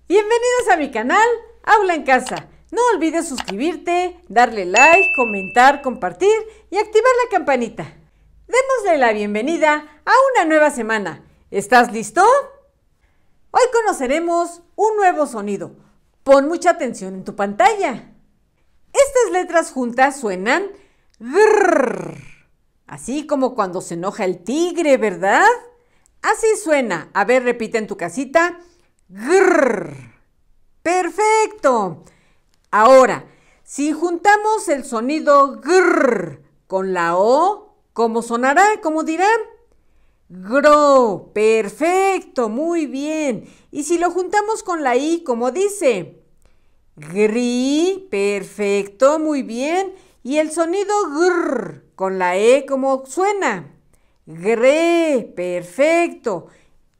Bienvenidos a mi canal Aula en Casa. No olvides suscribirte, darle like, comentar, compartir y activar la campanita. Démosle la bienvenida a una nueva semana. ¿Estás listo? Hoy conoceremos un nuevo sonido. Pon mucha atención en tu pantalla. Estas letras juntas suenan grrr, así como cuando se enoja el tigre, ¿verdad? Así suena. A ver, repite en tu casita. Grrr. Perfecto. Ahora, si juntamos el sonido grrr con la O, ¿cómo sonará? ¿Cómo dirá? Gro. Perfecto, muy bien. Y si lo juntamos con la I, ¿cómo dice? Gri. Perfecto, muy bien. Y el sonido grrr con la E, ¿cómo suena? Gre. Perfecto.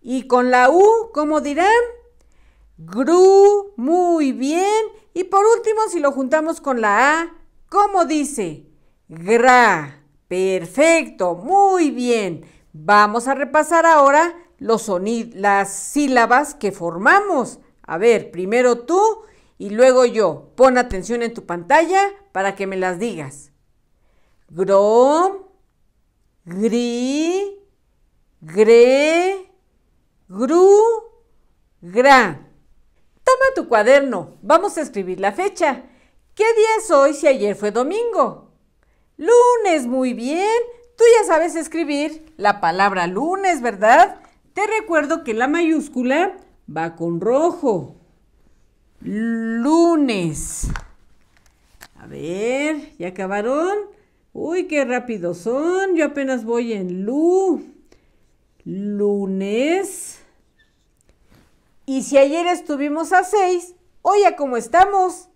Y con la U, ¿cómo dirán? Gru. Muy bien. Y por último, si lo juntamos con la A, ¿cómo dice? Gra. Perfecto. Muy bien. Vamos a repasar ahora las sílabas que formamos. A ver, primero tú y luego yo. Pon atención en tu pantalla para que me las digas. Gro, gri, gre, gru, gra. Toma tu cuaderno. Vamos a escribir la fecha. ¿Qué día es hoy si ayer fue domingo? Lunes, muy bien. Tú ya sabes escribir la palabra lunes, ¿verdad? Te recuerdo que la mayúscula va con rojo. Lunes. A ver, ¿ya acabaron? Uy, qué rápidos son. Yo apenas voy en lunes. Y si ayer estuvimos a 6, hoy a cómo estamos.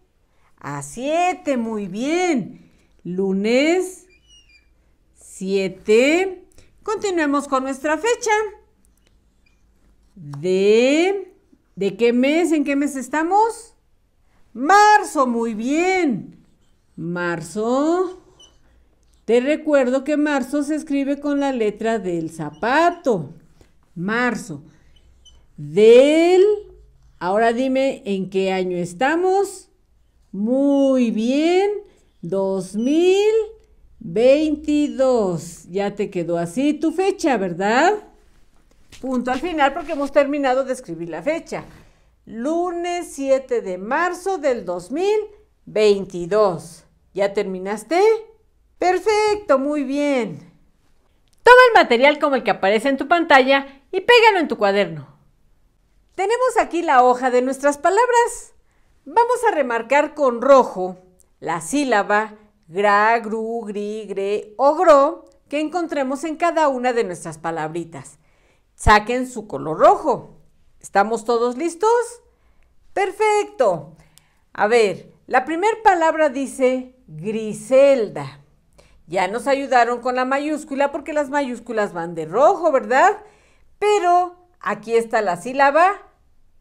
A 7, muy bien. Lunes 7. Continuemos con nuestra fecha. ¿De qué mes? ¿En qué mes estamos? Marzo, muy bien. Marzo. Te recuerdo que marzo se escribe con la letra del zapato. Marzo. Ahora dime en qué año estamos. Muy bien. 2022. Ya te quedó así tu fecha, ¿verdad? Punto al final porque hemos terminado de escribir la fecha. Lunes 7 de marzo del 2022. ¿Ya terminaste? Perfecto, muy bien. Toma el material como el que aparece en tu pantalla y pégalo en tu cuaderno. Tenemos aquí la hoja de nuestras palabras. Vamos a remarcar con rojo la sílaba gra, gru, gri, gre o gro que encontremos en cada una de nuestras palabritas. Saquen su color rojo. ¿Estamos todos listos? Perfecto. A ver, la primera palabra dice Griselda. Ya nos ayudaron con la mayúscula porque las mayúsculas van de rojo, ¿verdad? Pero aquí está la sílaba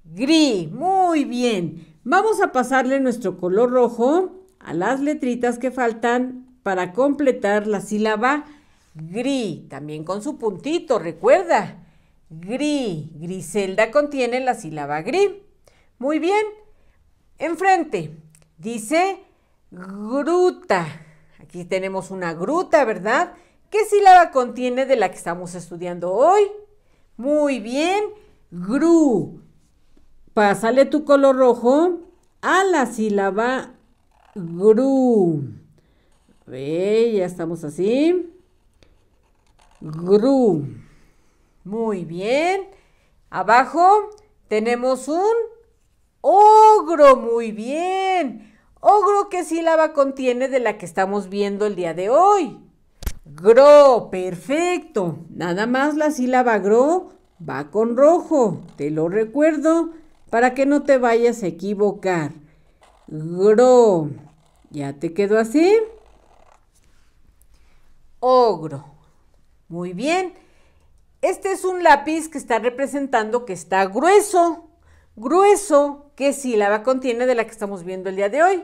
gri. Muy bien. Vamos a pasarle nuestro color rojo a las letritas que faltan para completar la sílaba gri. También con su puntito, recuerda. Gri. Griselda contiene la sílaba gri. Muy bien. Enfrente dice gruta. Aquí tenemos una gruta, ¿verdad? ¿Qué sílaba contiene de la que estamos estudiando hoy? Muy bien. Gru. Pásale tu color rojo a la sílaba gru. A ver, ya estamos así. Gru. Muy bien. Abajo tenemos un ogro. Muy bien. Ogro, ¿qué sílaba contiene de la que estamos viendo el día de hoy? Gro. Perfecto. Nada más la sílaba gro va con rojo. Te lo recuerdo para que no te vayas a equivocar. Gro. ¿Ya te quedó así? Ogro. Muy bien. Este es un lápiz que está representando que está grueso. Grueso, ¿qué sílaba contiene de la que estamos viendo el día de hoy?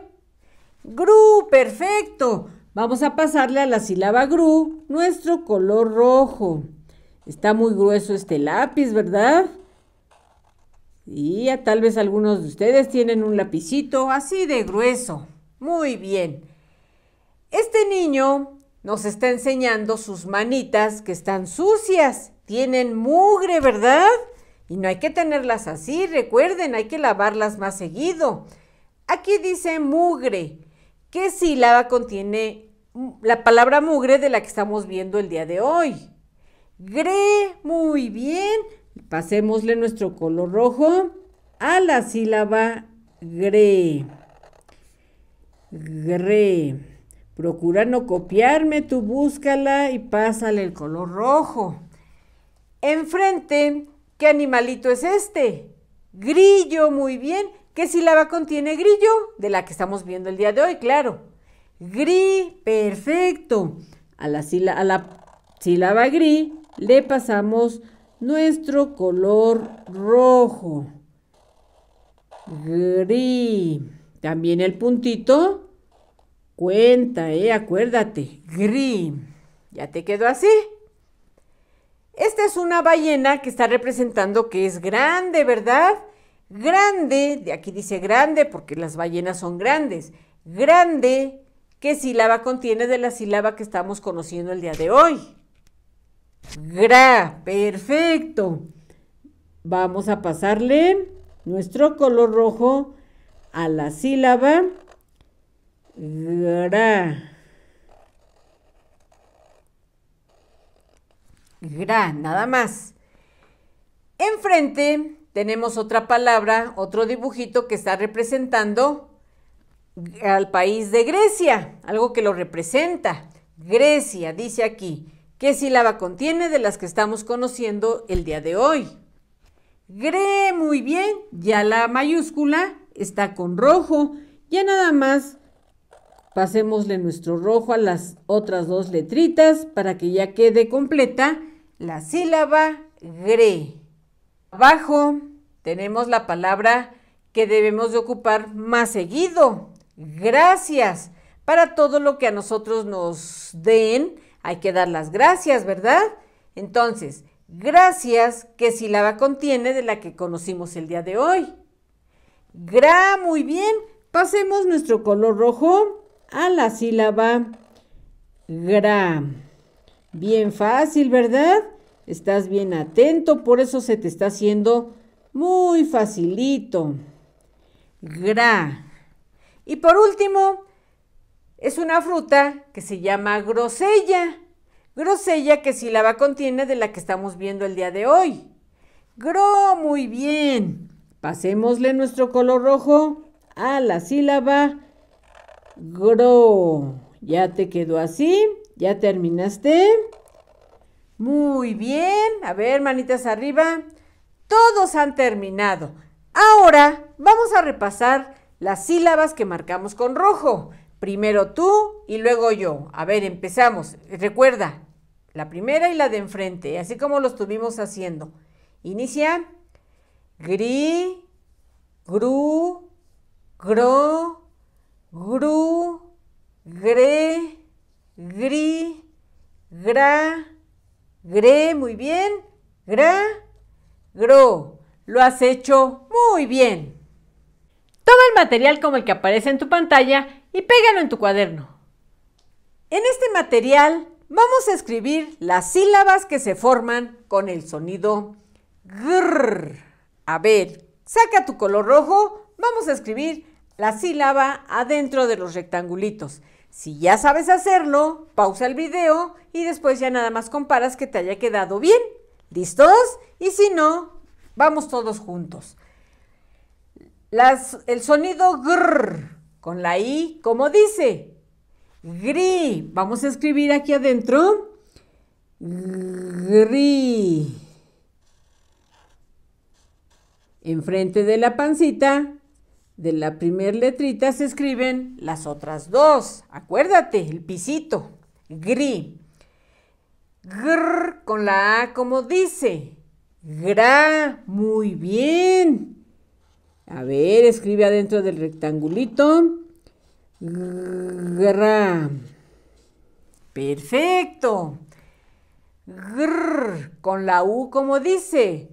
Gru. Perfecto. Vamos a pasarle a la sílaba gru nuestro color rojo. Está muy grueso este lápiz, ¿verdad? Y tal vez algunos de ustedes tienen un lapicito así de grueso. Muy bien. Este niño nos está enseñando sus manitas que están sucias. Tienen mugre, ¿verdad? Y no hay que tenerlas así, recuerden, hay que lavarlas más seguido. Aquí dice mugre. ¿Qué sílaba contiene la palabra mugre de la que estamos viendo el día de hoy? Gre, muy bien. Pasémosle nuestro color rojo a la sílaba gre. Gre. Procura no copiarme, tú búscala y pásale el color rojo. Enfrente, ¿qué animalito es este? Grillo, muy bien. ¿Qué sílaba contiene grillo? De la que estamos viendo el día de hoy, claro. Gri, perfecto. A la sílaba gri le pasamos nuestro color rojo. Gri. También el puntito cuenta, acuérdate. Gri. ¿Ya te quedó así? Esta es una ballena que está representando que es grande, ¿verdad? Grande, de aquí dice grande porque las ballenas son grandes. Grande, ¿qué sílaba contiene de la sílaba que estamos conociendo el día de hoy? Gra, perfecto. Vamos a pasarle nuestro color rojo a la sílaba gra. Gra, nada más. Enfrente tenemos otra palabra, otro dibujito que está representando al país de Grecia, algo que lo representa. Grecia, dice aquí. ¿Qué sílaba contiene de las que estamos conociendo el día de hoy? Gre, muy bien. Ya la mayúscula está con rojo. Ya nada más pasémosle nuestro rojo a las otras dos letritas para que ya quede completa la sílaba gre. Abajo tenemos la palabra que debemos de ocupar más seguido. Gracias. Para todo lo que a nosotros nos den, hay que dar las gracias, ¿verdad? Entonces, gracias, ¿qué sílaba contiene de la que conocimos el día de hoy? Gra, muy bien. Pasemos nuestro color rojo a la sílaba gra. Bien fácil, ¿verdad? Estás bien atento, por eso se te está haciendo muy facilito. Gra. Y por último, es una fruta que se llama grosella. Grosella, ¿qué sílaba contiene de la que estamos viendo el día de hoy? Gro, muy bien. Pasémosle nuestro color rojo a la sílaba gro. ¿Ya te quedó así? ¿Ya terminaste? Muy bien. A ver, manitas arriba. Todos han terminado. Ahora vamos a repasar las sílabas que marcamos con rojo. Primero tú y luego yo. A ver, empezamos. Recuerda, la primera y la de enfrente, así como lo estuvimos haciendo. Inicia. Gri, gru, gro, gru, gre, gri, gra, gre, muy bien, gra, gro. Lo has hecho muy bien. Toma el material como el que aparece en tu pantalla y pégalo en tu cuaderno. En este material vamos a escribir las sílabas que se forman con el sonido grrr. A ver, saca tu color rojo, vamos a escribir la sílaba adentro de los rectangulitos. Si ya sabes hacerlo, pausa el video y después ya nada más comparas que te haya quedado bien. ¿Listos? Y si no, vamos todos juntos. El sonido grrr con la I, ¿cómo dice? Gri. Vamos a escribir aquí adentro. Gri. Enfrente de la pancita, de la primer letrita, se escriben las otras dos. Acuérdate, el pisito. Gri. Grr con la A, ¿cómo dice? Gra. Muy bien. A ver, escribe adentro del rectangulito. Gra. Perfecto. Grr con la U, ¿cómo dice?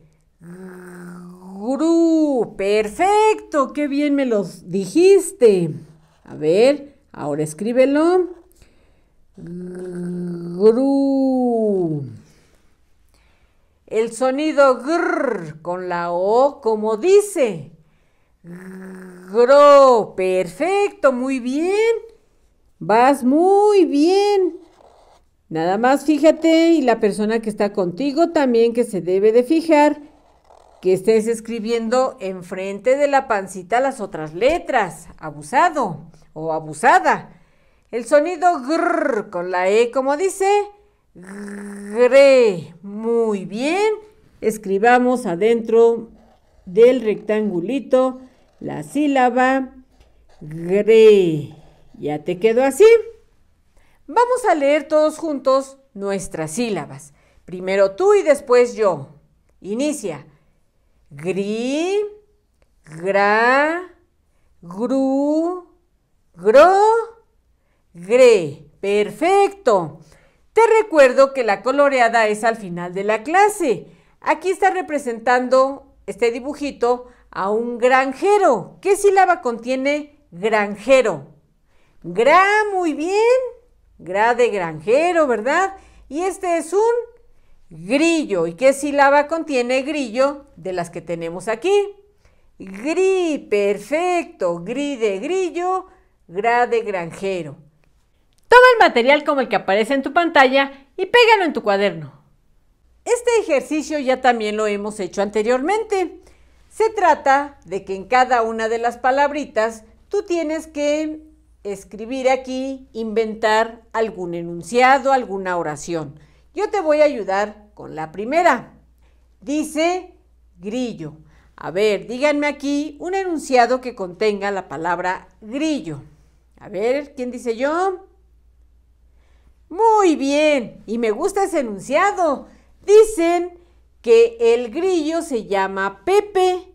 Gru, perfecto, qué bien me los dijiste. A ver, ahora escríbelo. Gru. El sonido grr con la O, como dice. Gro, perfecto, muy bien. Vas muy bien. Nada más fíjate, y la persona que está contigo también, que se debe de fijar que estés escribiendo enfrente de la pancita las otras letras. Abusado o abusada. El sonido grr con la E, como dice. Gre. Muy bien. Escribamos adentro del rectangulito la sílaba gre. ¿Ya te quedó así? Vamos a leer todos juntos nuestras sílabas. Primero tú y después yo. Inicia. Gri, gra, gru, gro, gre. Perfecto. Te recuerdo que la coloreada es al final de la clase. Aquí está representando este dibujito a un granjero. ¿Qué sílaba contiene granjero? Gra, muy bien. Gra de granjero, ¿verdad? Y este es un grillo. ¿Y qué sílaba contiene grillo de las que tenemos aquí? Gri, perfecto. Gri de grillo, gra de granjero. Toma el material como el que aparece en tu pantalla y pégalo en tu cuaderno. Este ejercicio ya también lo hemos hecho anteriormente. Se trata de que en cada una de las palabritas tú tienes que escribir aquí, inventar algún enunciado, alguna oración. Yo te voy a ayudar con la primera. Dice grillo. A ver, díganme aquí un enunciado que contenga la palabra grillo. A ver, ¿quién dice yo? Muy bien, y me gusta ese enunciado. Dicen que el grillo se llama Pepe.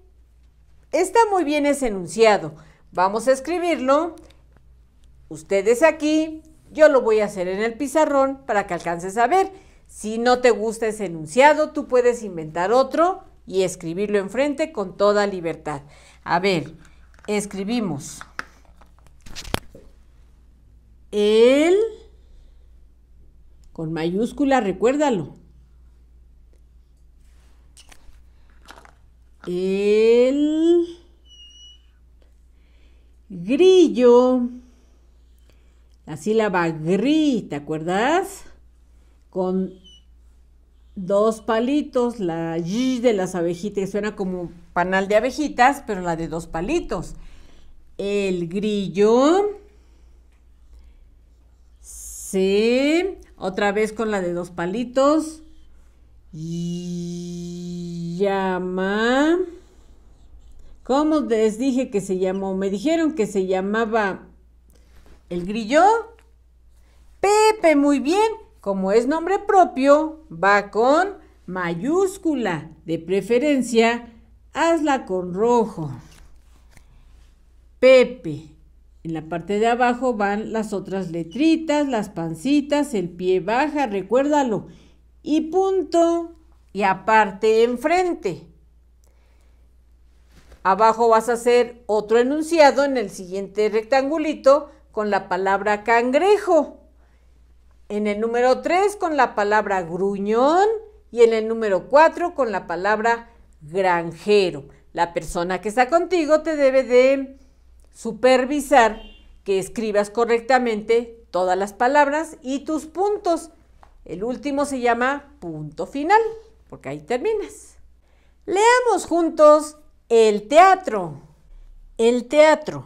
Está muy bien ese enunciado. Vamos a escribirlo. Ustedes aquí, yo lo voy a hacer en el pizarrón para que alcances a ver. Si no te gusta ese enunciado, tú puedes inventar otro y escribirlo enfrente con toda libertad. A ver, escribimos. El, con mayúscula, recuérdalo. El grillo. La sílaba gri, ¿te acuerdas? Con dos palitos, la y de las abejitas, suena como panal de abejitas, pero la de dos palitos. El grillo se, otra vez con la de dos palitos, llama, ¿cómo les dije que se llamó? Me dijeron que se llamaba el grillo Pepe, muy bien. Como es nombre propio, va con mayúscula. De preferencia, hazla con rojo. Pepe. En la parte de abajo van las otras letritas, las pancitas, el pie baja, recuérdalo. Y punto, y aparte enfrente. Abajo vas a hacer otro enunciado en el siguiente rectangulito con la palabra cangrejo. En el número 3 con la palabra gruñón y en el número 4 con la palabra granjero. La persona que está contigo te debe de supervisar que escribas correctamente todas las palabras y tus puntos. El último se llama punto final, porque ahí terminas. Leamos juntos el teatro. El teatro.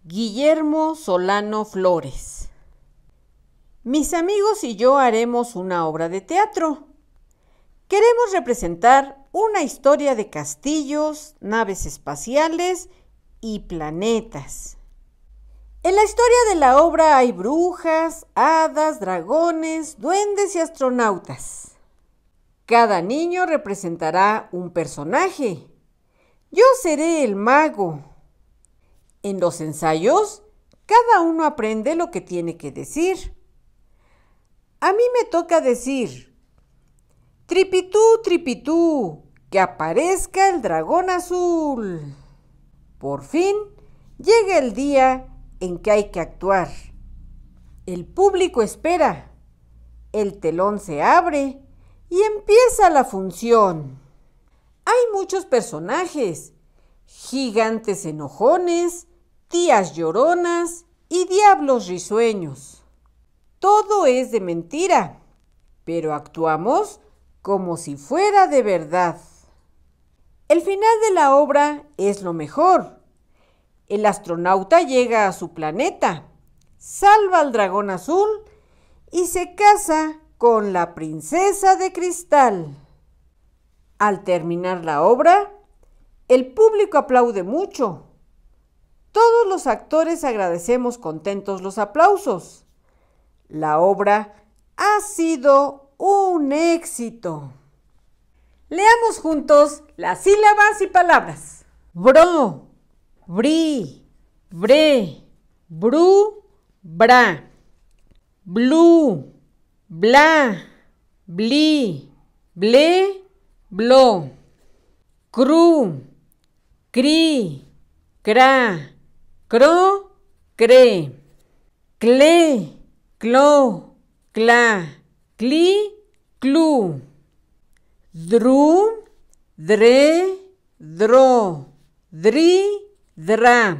Guillermo Solano Flores. Mis amigos y yo haremos una obra de teatro. Queremos representar una historia de castillos, naves espaciales y planetas. En la historia de la obra hay brujas, hadas, dragones, duendes y astronautas. Cada niño representará un personaje. Yo seré el mago. En los ensayos, cada uno aprende lo que tiene que decir. A mí me toca decir, tripitú, tripitú, que aparezca el dragón azul. Por fin llega el día en que hay que actuar. El público espera, el telón se abre y empieza la función. Hay muchos personajes, gigantes enojones, tías lloronas y diablos risueños. Todo es de mentira, pero actuamos como si fuera de verdad. El final de la obra es lo mejor. El astronauta llega a su planeta, salva al dragón azul y se casa con la princesa de cristal. Al terminar la obra, el público aplaude mucho. Todos los actores agradecemos contentos los aplausos. La obra ha sido un éxito. Leamos juntos las sílabas y palabras. Bro, bri, bre, bru, bra, blu, bla, bli, ble, blo, cru, cri, cra, cro, cre, cle, clo, cla, cli, clu, dru, dre, dro, dri, dra,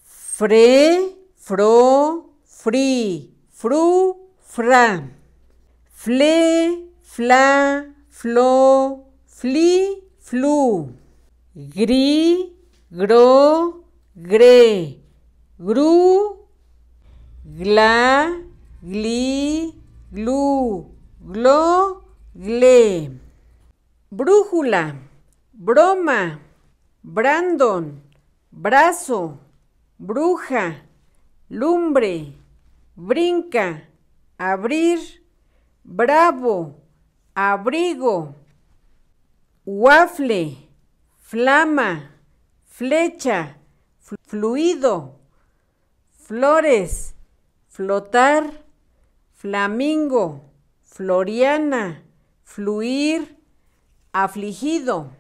fre, fro, fri, fru, fra, fle, fla, flo, fli, flu, gri, gro, gre, gru, gla, gli, glu, glo, gle. Brújula, broma, Brandon, brazo, bruja, lumbre, brinca, abrir, bravo, abrigo, waffle, flama, flecha, fluido, flores, flotar, flamingo, floriana, fluir, afligido,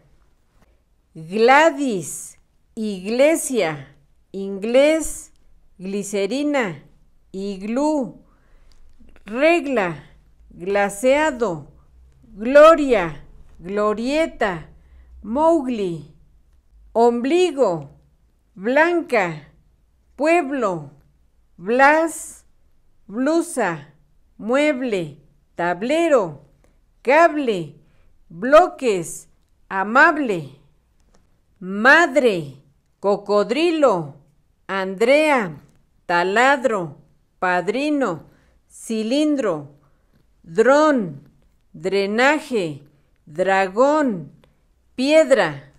Gladys, iglesia, inglés, glicerina, iglú, regla, glaseado, gloria, glorieta, Mowgli, ombligo, blanca, pueblo, blas, blusa, mueble, tablero, cable, bloques, amable, madre, cocodrilo, Andrea, taladro, padrino, cilindro, dron, drenaje, dragón, piedra,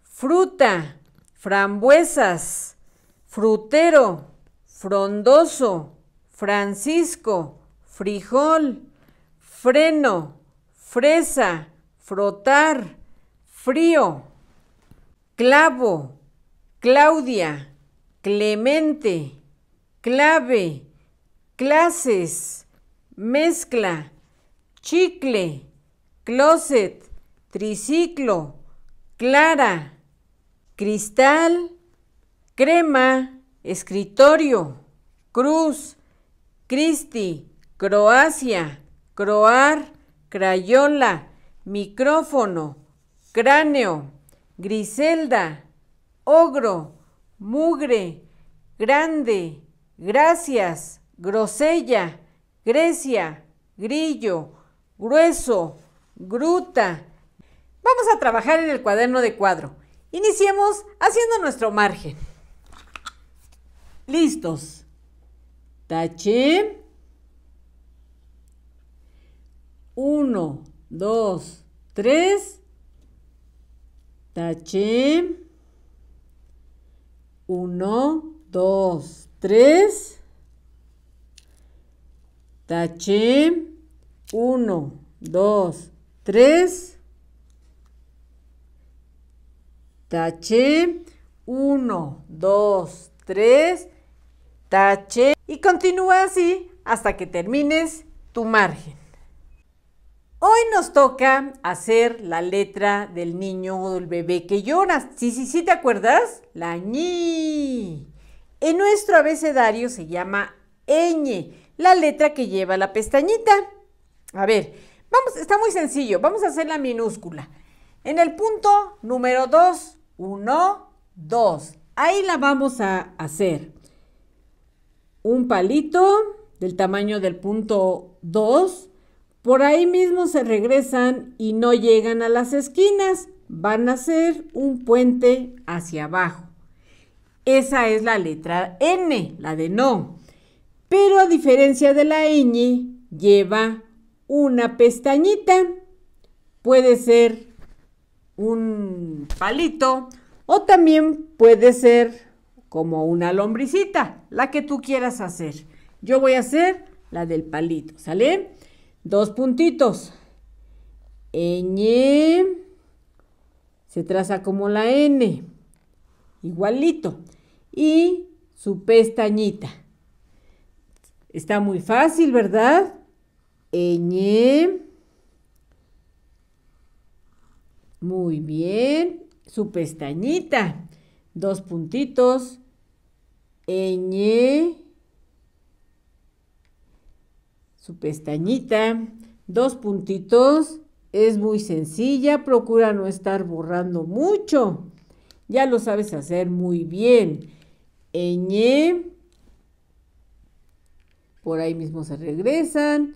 fruta, frambuesas, frutero, frondoso, Francisco, frijol, freno, fresa, frotar, frío, clavo, Claudia, Clemente, clave, clases, mezcla, chicle, closet, triciclo, clara, cristal, crema, escritorio, cruz, Cristi, Croacia, croar, crayola, micrófono, cráneo, Griselda, ogro, mugre, grande, gracias, grosella, Grecia, grillo, grueso, gruta. Vamos a trabajar en el cuaderno de cuadro. Iniciemos haciendo nuestro margen. ¿Listos? Taché. 1, 2, 3. Taché. 1, 2, 3. Taché. 1, 2, 3. Taché. 1, 2, 3. Taché. Y continúa así hasta que termines tu margen. Hoy nos toca hacer la letra del niño o del bebé que llora. Sí, ¿te acuerdas? La ñi. En nuestro abecedario se llama ñ, la letra que lleva la pestañita. A ver, está muy sencillo. Vamos a hacer la minúscula. En el punto número 2, 1, 2. Ahí la vamos a hacer. Un palito del tamaño del punto 2. Por ahí mismo se regresan y no llegan a las esquinas. Van a hacer un puente hacia abajo. Esa es la letra N, la de no. Pero a diferencia de la ñ, lleva una pestañita. Puede ser un palito o también puede ser como una lombricita, la que tú quieras hacer. Yo voy a hacer la del palito, ¿sale? 2 puntitos. Ñ se traza como la N, igualito. Y su pestañita. Está muy fácil, ¿verdad? Ñ. Muy bien. Su pestañita. 2 puntitos. Ñ. Su pestañita, 2 puntitos, es muy sencilla, procura no estar borrando mucho, ya lo sabes hacer muy bien. Ñ, por ahí mismo se regresan,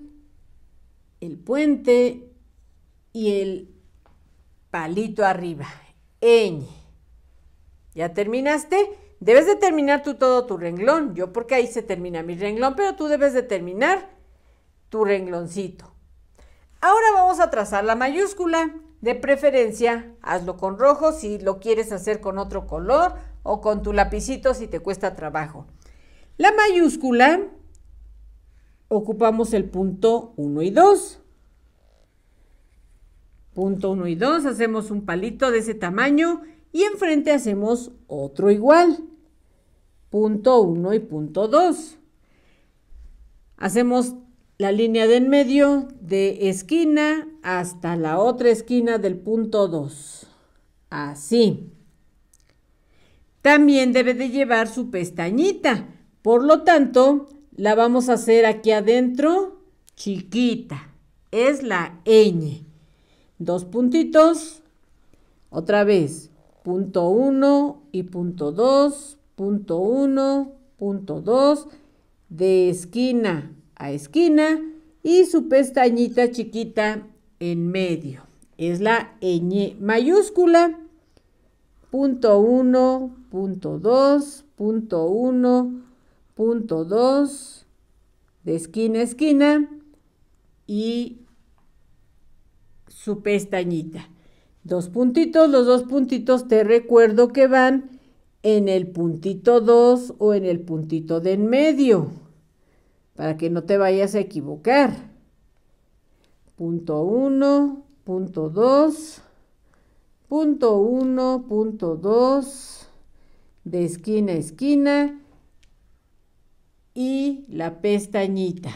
el puente y el palito arriba, ñ. ¿Ya terminaste? Debes de terminar tú todo tu renglón, yo porque ahí se termina mi renglón, pero tú debes de terminar tu rengloncito. Ahora vamos a trazar la mayúscula. De preferencia, hazlo con rojo si lo quieres hacer con otro color o con tu lapicito si te cuesta trabajo. La mayúscula, ocupamos el punto 1 y 2. Punto 1 y 2, hacemos un palito de ese tamaño y enfrente hacemos otro igual. Punto 1 y punto 2. Hacemos la línea de en medio de esquina hasta la otra esquina del punto 2. Así. También debe de llevar su pestañita. Por lo tanto, la vamos a hacer aquí adentro chiquita. Es la ñ. 2 puntitos. Otra vez. Punto 1 y punto 2. Punto 1, punto 2. De esquina a esquina y su pestañita chiquita en medio. Es la ñ mayúscula. Punto 1, punto 2, punto 1, punto 2, de esquina a esquina y su pestañita. 2 puntitos, los 2 puntitos te recuerdo que van en el puntito 2 o en el puntito de en medio, para que no te vayas a equivocar. Punto 1, punto 2, punto 1, punto 2, de esquina a esquina y la pestañita.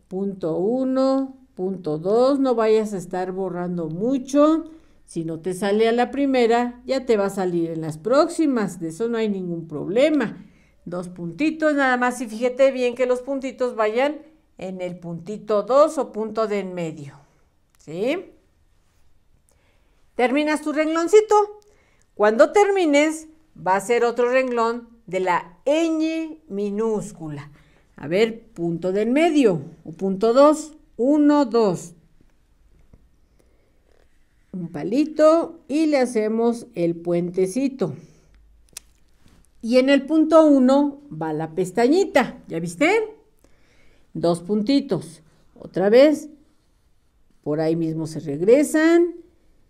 Punto 1, punto 2, no vayas a estar borrando mucho. Si no te sale a la primera, ya te va a salir en las próximas, de eso no hay ningún problema. 2 puntitos, nada más y fíjate bien que los puntitos vayan en el puntito 2 o punto de en medio. ¿Sí? Terminas tu rengloncito. Cuando termines, va a ser otro renglón de la ñ minúscula. A ver, punto de en medio o punto 2. 1, 2. Un palito y le hacemos el puentecito. Y en el punto 1 va la pestañita, ¿ya viste? 2 puntitos. Otra vez, por ahí mismo se regresan,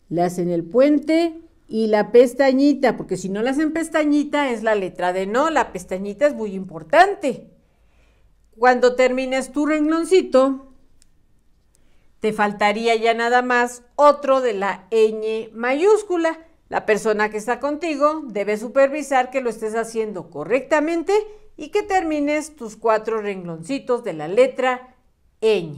le hacen el puente y la pestañita, porque si no le hacen pestañita es la letra de no, la pestañita es muy importante. Cuando termines tu rengloncito, te faltaría ya nada más otro de la ñ mayúscula. La persona que está contigo debe supervisar que lo estés haciendo correctamente y que termines tus 4 rengloncitos de la letra ñ.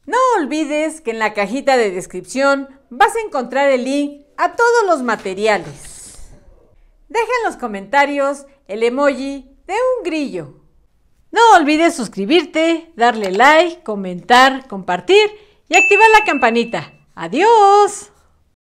No olvides que en la cajita de descripción vas a encontrar el link a todos los materiales. Deja en los comentarios el emoji de un grillo. No olvides suscribirte, darle like, comentar, compartir y activar la campanita. ¡Adiós!